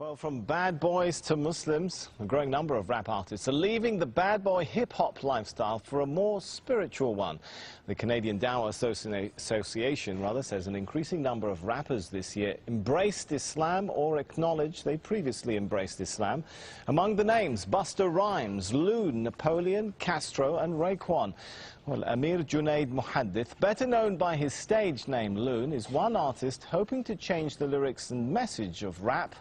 Well, from bad boys to Muslims, a growing number of rap artists are leaving the bad boy hip-hop lifestyle for a more spiritual one. The Canadian Dawah Association says an increasing number of rappers this year embraced Islam or acknowledged they previously embraced Islam. Among the names, Busta Rhymes, Loon, Napoleon, Castro and Raekwon. Well, Amir Junaid Muhaddith, better known by his stage name Loon, is one artist hoping to change the lyrics and message of rap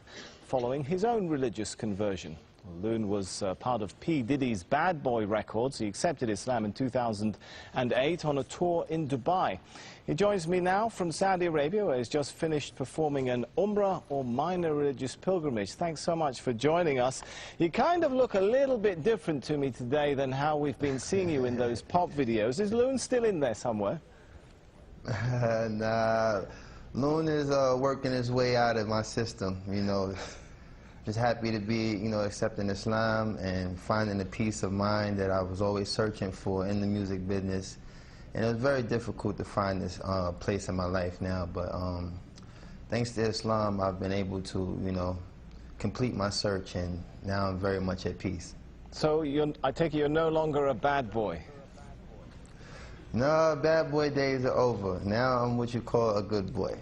following his own religious conversion. Loon was part of P. Diddy's Bad Boy Records. He accepted Islam in 2008 on a tour in Dubai. He joins me now from Saudi Arabia, where he's just finished performing an Umrah or minor religious pilgrimage. Thanks so much for joining us. You kind of look a little bit different to me today than how we've been seeing you in those pop videos. Is Loon still in there somewhere? Nah, Loon is working his way out of my system, you know. Just happy to be, accepting Islam and finding the peace of mind that I was always searching for in the music business. And it was very difficult to find this place in my life now, but thanks to Islam, I've been able to, complete my search, and now I'm very much at peace. So I take it you're no longer a bad boy? No, bad boy days are over. Now I'm what you call a good boy.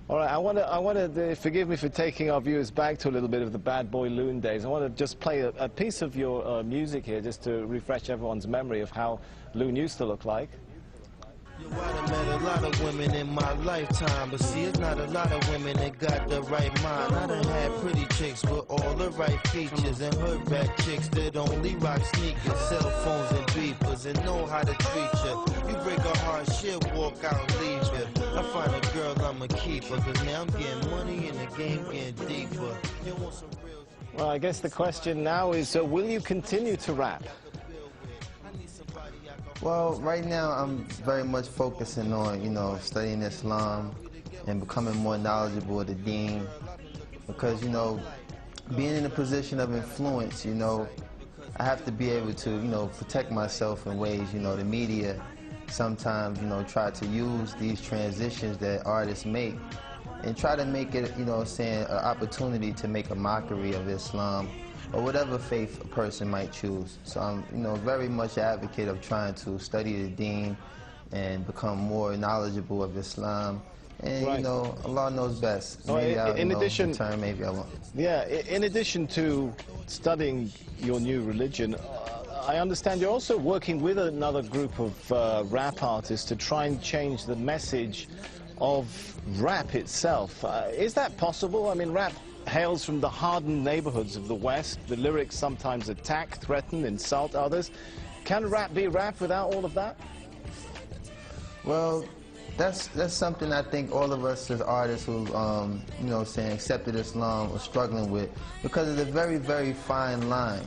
All right, I want to forgive me for taking our viewers back to a little bit of the Bad Boy Loon days. I want to just play a piece of your music here, just to refresh everyone's memory of how Loon used to look like. Yo, I done met a lot of women in my lifetime, but see, it's not a lot of women that got the right mind. I done had pretty chicks with all the right features, and hood rat chicks that only rock sneakers, cell phones and beepers, and know how to treat you. You break a heart, she'll walk out and leave you. I find a girl, I'ma keep her, cause now I'm getting money and the game getting deeper. You want some real... Well, I guess the question now is, will you continue to rap? Well, right now I'm very much focusing on, studying Islam and becoming more knowledgeable of the deen, because, being in a position of influence, I have to be able to, protect myself in ways, the media sometimes, try to use these transitions that artists make and try to make it, an opportunity to make a mockery of Islam or whatever faith a person might choose. So I'm, very much an advocate of trying to study the deen and become more knowledgeable of Islam. And, right. Allah knows best. Well, maybe I'll, in addition, return, maybe I won't. Yeah, in addition to studying your new religion, I understand you're also working with another group of rap artists to try and change the message of rap itself. Is that possible? I mean, rap hails from the hardened neighborhoods of the West. The lyrics sometimes attack, threaten, insult others. Can rap be rap without all of that? Well, that's something I think all of us as artists who, accepted Islam are struggling with, because it's a very, very fine line,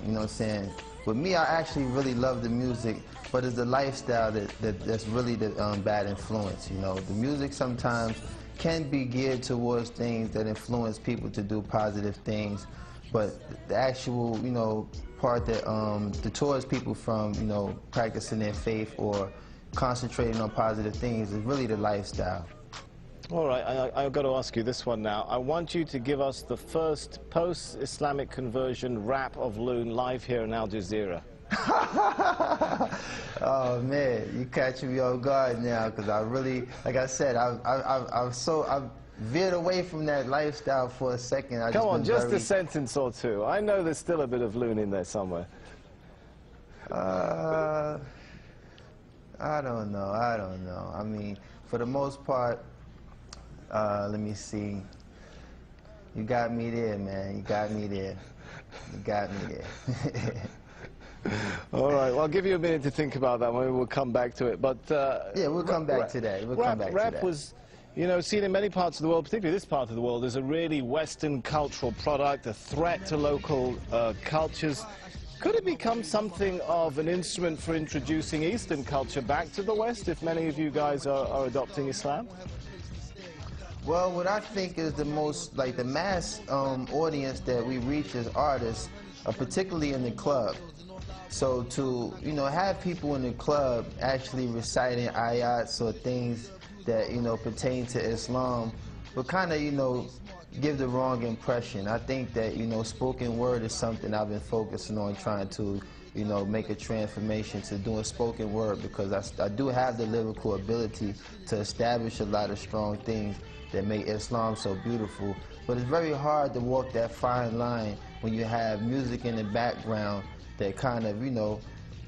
With me, I actually really love the music, but it's the lifestyle that's really the bad influence, The music sometimes can be geared towards things that influence people to do positive things, but the actual, part that deters people from, practicing their faith or concentrating on positive things is really the lifestyle. All right, I've got to ask you this one now. I want you to give us the first post-Islamic conversion rap of Loon live here in Al Jazeera. Oh man, you catching me off guard now, because I really, like I said, I've veered away from that lifestyle for a second. Come on, just a sentence or two. I know there's still a bit of Loon in there somewhere. I don't know. I mean, for the most part, let me see. You got me there, man. You got me there. You got me there. All right, well, I'll give you a minute to think about that. Maybe we'll come back to it. But yeah, we'll come back to that. Rap was, seen in many parts of the world, particularly this part of the world, as a really Western cultural product, a threat to local cultures. Could it become something of an instrument for introducing Eastern culture back to the West, if many of you guys are adopting Islam? Well, what I think is the most, the mass audience that we reach as artists, particularly in the club. So to, have people in the club actually reciting ayats or things that, pertain to Islam, but kind of, give the wrong impression. I think that, you know, spoken word is something I've been focusing on, trying to, you know, make a transformation to doing spoken word, because I do have the lyrical ability to establish a lot of strong things that make Islam so beautiful. But it's very hard to walk that fine line when you have music in the background that kind of, you know,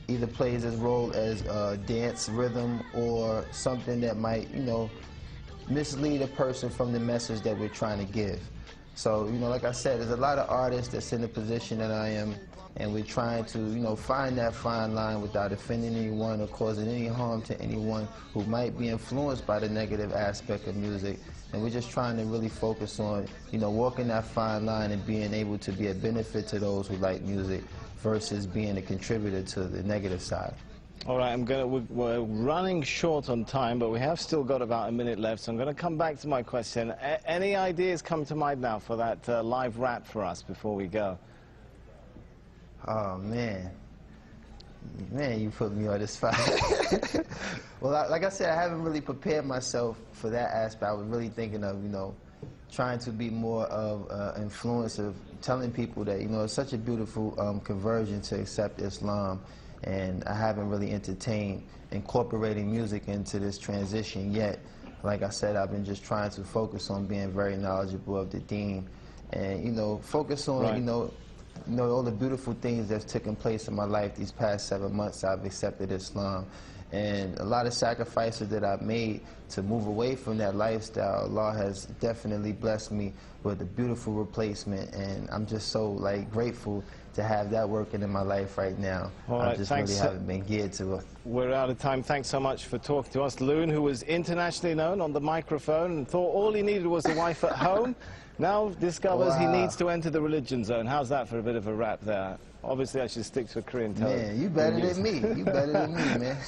either plays its role as a dance rhythm or something that might, you know, mislead a person from the message that we're trying to give. So, you know, like I said, there's a lot of artists that's in the position that I am, and we're trying to, you know, find that fine line without offending anyone or causing any harm to anyone who might be influenced by the negative aspect of music. And we're just trying to really focus on, you know, walking that fine line and being able to be a benefit to those who like music versus being a contributor to the negative side. All right, we're running short on time, but we have still got about a minute left, so I'm going to come back to my question. Any ideas come to mind now for that live rap for us before we go? Oh, man. Man, you put me on the spot. Well, like I said, I haven't really prepared myself for that aspect. I was really thinking of, you know, trying to be more of influence of telling people that, you know, it's such a beautiful conversion to accept Islam. And I haven't really entertained incorporating music into this transition yet. Like I said, I've been just trying to focus on being very knowledgeable of the deen, and, you know, focus on, right, you know, all the beautiful things that's taken place in my life these past 7 months. I've accepted Islam, and a lot of sacrifices that I've made to move away from that lifestyle. Allah has definitely blessed me with a beautiful replacement, and I'm just so, like, grateful to have that working in my life right now. All right, I just really haven't been geared to it. We're out of time. Thanks so much for talking to us. Loon, who was internationally known on the microphone and thought all he needed was a wife at home, now discovers he needs to enter the religion zone. How's that for a bit of a rap there? Obviously, I should stick to a Korean tone. Man, you better than me. You better than me, man.